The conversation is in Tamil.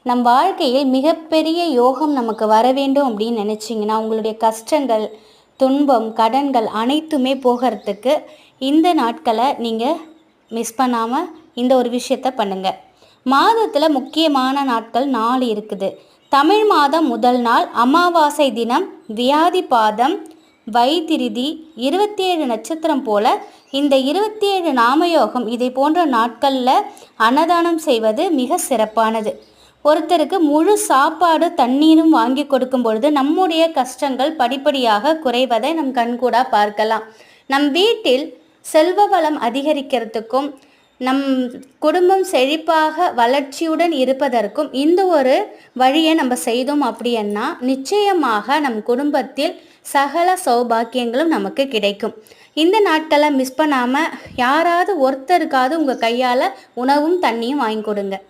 நம் வாழ்க்கையில் மிகப்பெரிய யோகம் நமக்கு வர வேண்டும் அப்படின்னு நினச்சிங்கன்னா உங்களுடைய கஷ்டங்கள், துன்பம், கடன்கள் அனைத்துமே போகிறதுக்கு இந்த நாட்களை நீங்கள் மிஸ் பண்ணாமல் இந்த ஒரு விஷயத்த பண்ணுங்கள். மாதத்தில் முக்கியமான நாட்கள் 4 இருக்குது. தமிழ் மாதம் முதல் நாள் அமாவாசை தினம், வியாதி பாதம், வைத்திருதி, 27 நட்சத்திரம் போல இந்த 27 நாமயோகம் இதை போன்ற நாட்களில் அன்னதானம் செய்வது மிக சிறப்பானது. ஒருத்தருக்கு முழு சாப்பாடு தண்ணீரும் வாங்கி கொடுக்கும் பொழுது நம்முடைய கஷ்டங்கள் படிப்படியாக குறைவதை நம் கண்கூடா பார்க்கலாம். நம் வீட்டில் செல்வ வளம் அதிகரிக்கிறதுக்கும் நம் குடும்பம் செழிப்பாக வளர்ச்சியுடன் இருப்பதற்கும் இந்த ஒரு வழியை நம்ம செய்தோம் அப்படின்னா நிச்சயமாக நம் குடும்பத்தில் சகல சௌபாக்கியங்களும் நமக்கு கிடைக்கும். இந்த நாட்களை மிஸ் பண்ணாமல் யாராவது ஒருத்தருக்காவது உங்கள் கையால் உணவும் தண்ணியும் வாங்கி கொடுங்க.